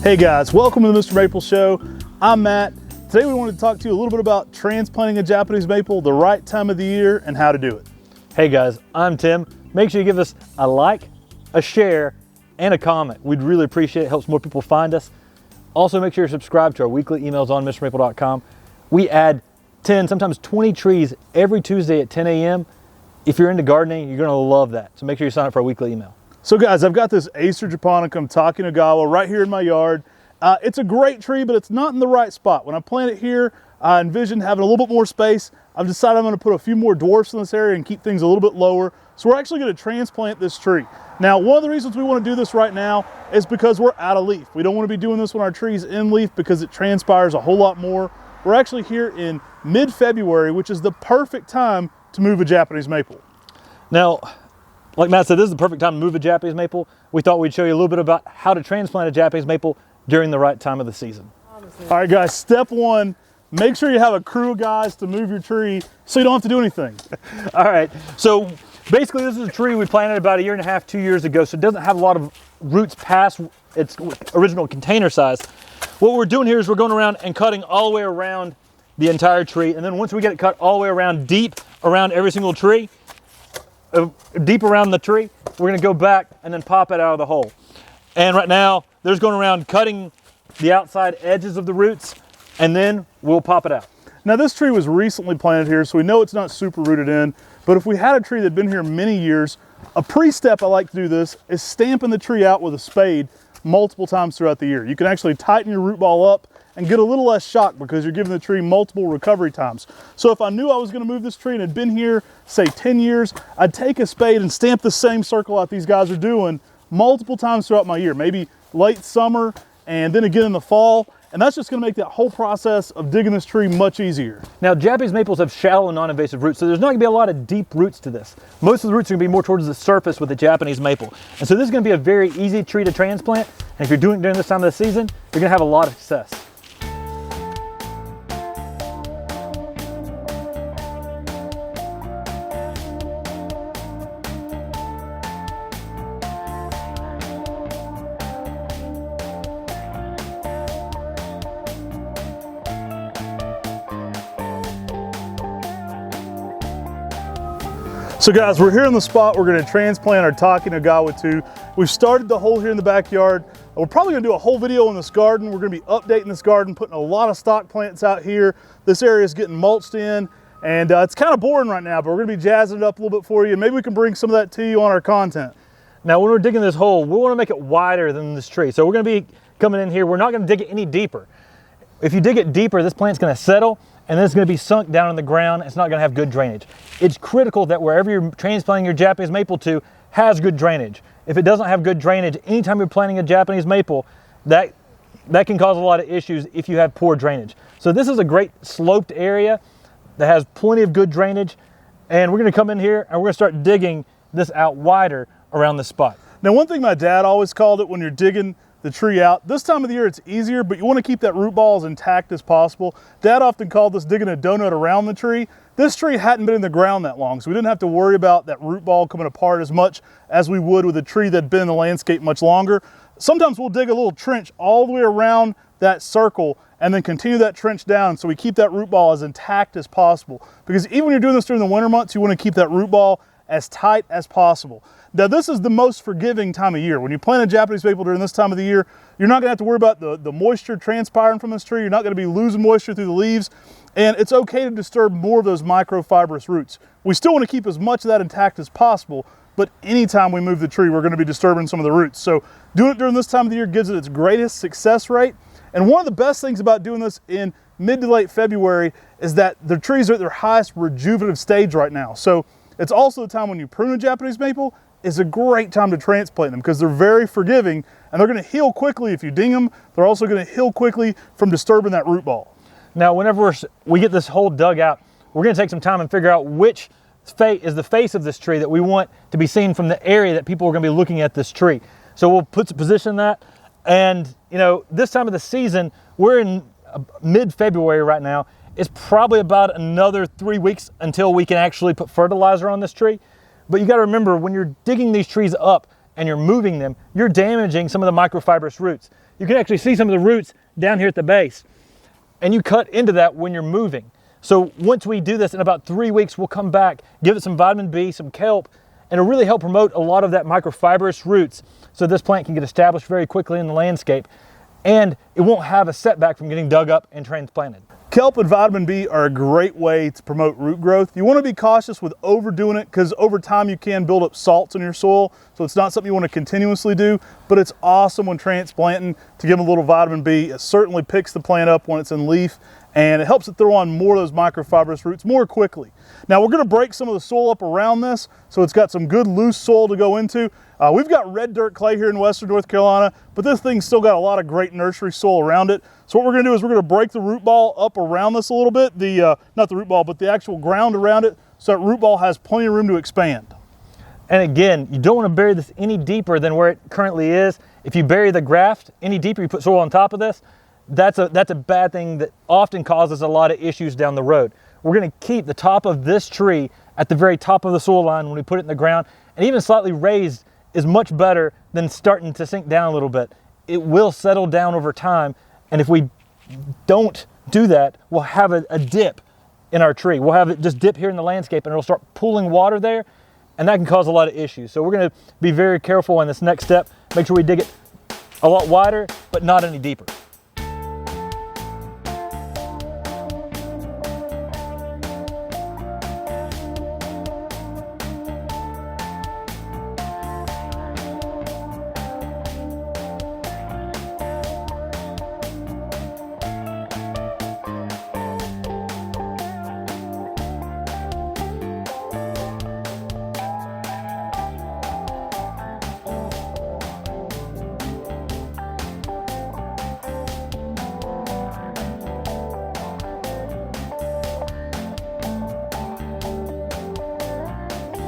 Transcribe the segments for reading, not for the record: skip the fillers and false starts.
Hey guys, welcome to the Mr. Maple Show. I'm Matt. Today we wanted to talk to you a little bit about transplanting a Japanese maple, the right time of the year, and how to do it. Hey guys, I'm Tim. Make sure you give us a like, a share, and a comment. We'd really appreciate it. It helps more people find us. Also, make sure you're subscribed to our weekly emails on MrMaple.com. We add 10, sometimes 20 trees every Tuesday at 10 a.m. If you're into gardening, you're gonna love that. So make sure you sign up for our weekly email. So guys, I've got this Acer japonicum Takenagawa right here in my yard. It's a great tree, but it's not in the right spot. When I plant it here, I envisioned having a little bit more space. I've decided I'm gonna put a few more dwarfs in this area and keep things a little bit lower. So we're actually gonna transplant this tree. Now, one of the reasons we wanna do this right now is because we're out of leaf. We don't wanna be doing this when our tree's in leaf because it transpires a whole lot more. We're actually here in mid-February, which is the perfect time to move a Japanese maple. Now, like Matt said, this is the perfect time to move a Japanese maple. We thought we'd show you a little bit about how to transplant a Japanese maple during the right time of the season. All right, guys, step one, make sure you have a crew of guys to move your tree so you don't have to do anything. All right, so basically this is a tree we planted about 1.5 years, 2 years ago, so it doesn't have a lot of roots past its original container size. What we're doing here is we're going around and cutting all the way around the entire tree, and then once we get it cut all the way around, deep around every single tree, deep around the tree, we're gonna go back and then pop it out of the hole. And right now, there's going around cutting the outside edges of the roots, and then we'll pop it out. Now this tree was recently planted here, so we know it's not super rooted in, but if we had a tree that had been here many years, a pre-step I like to do this is stamping the tree out with a spade multiple times throughout the year. You can actually tighten your root ball up and get a little less shock because you're giving the tree multiple recovery times. So if I knew I was gonna move this tree and had been here, say 10 years, I'd take a spade and stamp the same circle out these guys are doing multiple times throughout my year, maybe late summer and then again in the fall. And that's just gonna make that whole process of digging this tree much easier. Now, Japanese maples have shallow, non-invasive roots, so there's not gonna be a lot of deep roots to this. Most of the roots are gonna be more towards the surface with the Japanese maple. And so this is gonna be a very easy tree to transplant. And if you're doing it during this time of the season, you're gonna have a lot of success. So guys, we're here in the spot we're gonna transplant our Takenagawa to. We've started the hole here in the backyard. We're probably gonna do a whole video in this garden. We're gonna be updating this garden, putting a lot of stock plants out here. This area is getting mulched in, and it's kind of boring right now, but we're gonna be jazzing it up a little bit for you. Maybe we can bring some of that to you on our content. Now, when we're digging this hole, we wanna make it wider than this tree. So we're gonna be coming in here, we're not gonna dig it any deeper. If you dig it deeper, this plant's gonna settle, and then it's gonna be sunk down in the ground. It's not gonna have good drainage. It's critical that wherever you're transplanting your Japanese maple to has good drainage. If it doesn't have good drainage, anytime you're planting a Japanese maple, that can cause a lot of issues if you have poor drainage. So this is a great sloped area that has plenty of good drainage, and we're gonna come in here and we're gonna start digging this out wider around this spot. Now, one thing my dad always called it when you're digging the tree out, this time of the year it's easier, but you want to keep that root ball as intact as possible. Dad often called this digging a donut around the tree. This tree hadn't been in the ground that long, so we didn't have to worry about that root ball coming apart as much as we would with a tree that had been in the landscape much longer. Sometimes we'll dig a little trench all the way around that circle and then continue that trench down so we keep that root ball as intact as possible. Because even when you're doing this during the winter months, you want to keep that root ball as tight as possible. Now, this is the most forgiving time of year. When you plant a Japanese maple during this time of the year, you're not gonna have to worry about the moisture transpiring from this tree. You're not gonna be losing moisture through the leaves. And it's okay to disturb more of those microfibrous roots. We still wanna keep as much of that intact as possible, but anytime we move the tree, we're gonna be disturbing some of the roots. So doing it during this time of the year gives it its greatest success rate. And one of the best things about doing this in mid to late February is that the trees are at their highest rejuvenative stage right now. So it's also the time when you prune a Japanese maple, is a great time to transplant them because they're very forgiving and they're gonna heal quickly if you ding them. They're also gonna heal quickly from disturbing that root ball. Now, whenever we get this hole dug out, we're gonna take some time and figure out which is the face of this tree that we want to be seen from the area that people are gonna be looking at this tree. So we'll position that. And you know, this time of the season, we're in mid-February right now. It's probably about another 3 weeks until we can actually put fertilizer on this tree. But you got to remember, when you're digging these trees up and you're moving them, you're damaging some of the microfibrous roots. you can actually see some of the roots down here at the base. And you cut into that when you're moving. So once we do this, in about 3 weeks, we'll come back, give it some vitamin B, some kelp, and it'll really help promote a lot of that microfibrous roots so this plant can get established very quickly in the landscape, and it won't have a setback from getting dug up and transplanted. Kelp and vitamin B are a great way to promote root growth. You want to be cautious with overdoing it because over time you can build up salts in your soil, so it's not something you want to continuously do, but it's awesome when transplanting to give them a little vitamin B. It certainly picks the plant up when it's in leaf, and it helps it throw on more of those microfibrous roots more quickly. Now we're going to break some of the soil up around this so it's got some good loose soil to go into. We've got red dirt clay here in western North Carolina, but this thing's still got a lot of great nursery soil around it. So what we're going to do is we're going to break the root ball up around this a little bit, not the root ball, but the actual ground around it, so that root ball has plenty of room to expand. And again, you don't want to bury this any deeper than where it currently is. If you bury the graft any deeper, you put soil on top of this, that's a bad thing that often causes a lot of issues down the road. We're going to keep the top of this tree at the very top of the soil line when we put it in the ground, and even slightly raised is much better than starting to sink down a little bit. It will settle down over time, and if we don't do that, we'll have a dip in our tree. We'll have it just dip here in the landscape, and it'll start pooling water there, and that can cause a lot of issues. So we're going to be very careful on this next step. Make sure we dig it a lot wider, but not any deeper.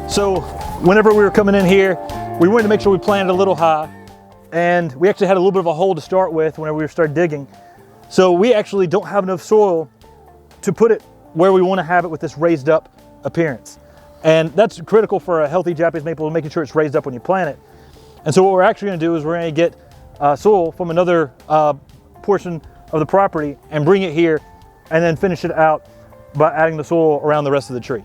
So whenever we were coming in here, we wanted to make sure we planted a little high, and we actually had a little bit of a hole to start with whenever we started digging. So we actually don't have enough soil to put it where we want to have it with this raised up appearance. And that's critical for a healthy Japanese maple, making sure it's raised up when you plant it. And so what we're actually going to do is we're going to get soil from another portion of the property and bring it here, and then finish it out by adding the soil around the rest of the tree.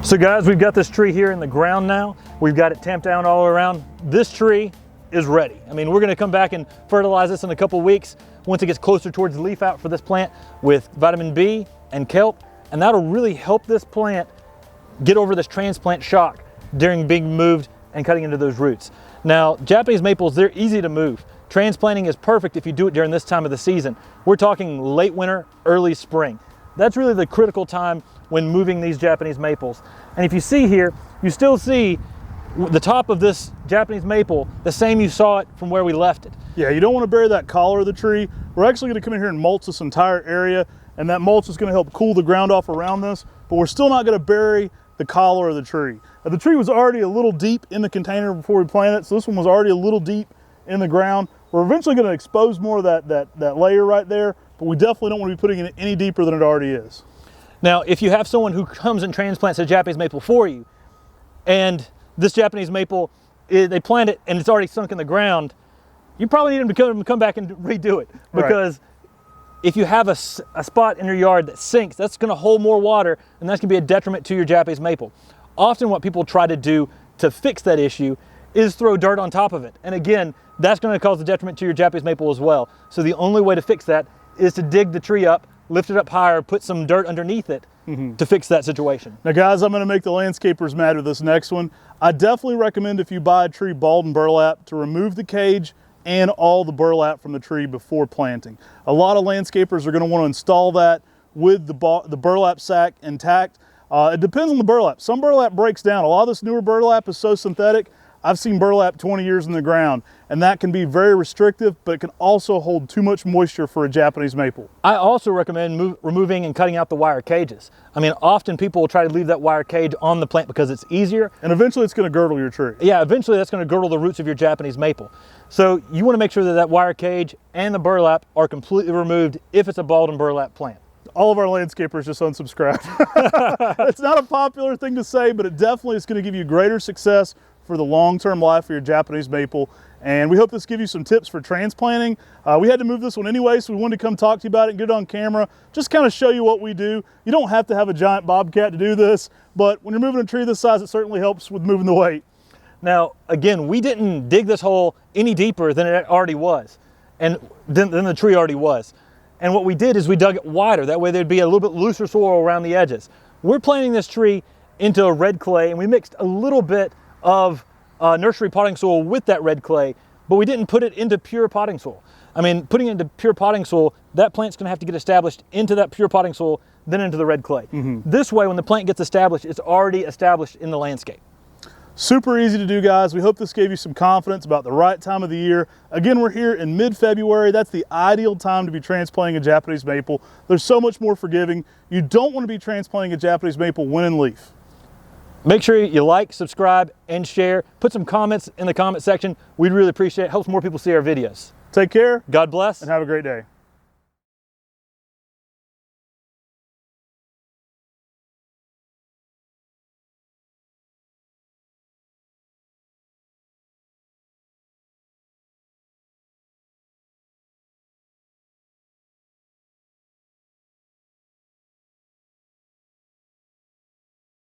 So guys, we've got this tree here in the ground now. We've got it tamped down all around. This tree is ready. I mean, we're gonna come back and fertilize this in a couple weeks once it gets closer towards leaf out for this plant with vitamin B and kelp, and that'll really help this plant get over this transplant shock during being moved and cutting into those roots. Now, Japanese maples, they're easy to move. Transplanting is perfect if you do it during this time of the season. We're talking late winter, early spring. That's really the critical time when moving these Japanese maples. And if you see here, you still see the top of this Japanese maple the same you saw it from where we left it. Yeah, you don't want to bury that collar of the tree. We're actually going to come in here and mulch this entire area, and that mulch is going to help cool the ground off around this, but we're still not going to bury the collar of the tree. Now, the tree was already a little deep in the container before we planted it, so this one was already a little deep in the ground. We're eventually going to expose more of that layer right there, but we definitely don't want to be putting it any deeper than it already is. Now, if you have someone who comes and transplants a Japanese maple for you, and this Japanese maple, they plant it and it's already sunk in the ground, you probably need them to come back and redo it. Because if you have a spot in your yard that sinks, that's going to hold more water, and that's going to be a detriment to your Japanese maple. Often what people try to do to fix that issue is throw dirt on top of it. And again, that's going to cause a detriment to your Japanese maple as well. So the only way to fix that is to dig the tree up, lift it up higher, put some dirt underneath it to fix that situation. Now guys, I'm going to make the landscapers mad with this next one. I definitely recommend if you buy a tree balled and burlap to remove the cage and all the burlap from the tree before planting. A lot of landscapers are going to want to install that with the burlap sack intact. It depends on the burlap. Some burlap breaks down. A lot of this newer burlap is so synthetic, I've seen burlap 20 years in the ground, and that can be very restrictive, but it can also hold too much moisture for a Japanese maple. I also recommend removing and cutting out the wire cages. I mean, often people will try to leave that wire cage on the plant because it's easier. And eventually it's going to girdle your tree. Yeah, eventually that's going to girdle the roots of your Japanese maple. So you want to make sure that that wire cage and the burlap are completely removed if it's a balled and burlap plant. All of our landscapers just unsubscribe. It's not a popular thing to say, but it definitely is going to give you greater success for the long-term life of your Japanese maple. And we hope this gives you some tips for transplanting. We had to move this one anyway, so we wanted to come talk to you about it and get it on camera, just kind of show you what we do. You don't have to have a giant bobcat to do this, but when you're moving a tree this size, it certainly helps with moving the weight. Now, again, we didn't dig this hole any deeper than it already was, and than the tree already was. And what we did is we dug it wider. That way there'd be a little bit looser soil around the edges. We're planting this tree into a red clay, and we mixed a little bit of nursery potting soil with that red clay, but we didn't put it into pure potting soil. I mean, putting it into pure potting soil, that plant's gonna have to get established into that pure potting soil, then into the red clay. This way, when the plant gets established, it's already established in the landscape. Super easy to do, guys. We hope this gave you some confidence about the right time of the year. Again, we're here in mid-February. That's the ideal time to be transplanting a Japanese maple. There's so much more forgiving. You don't want to be transplanting a Japanese maple when in leaf. Make sure you like, subscribe, and share. Put some comments in the comment section. We'd really appreciate it. Helps more people see our videos. Take care God bless. and have a great day.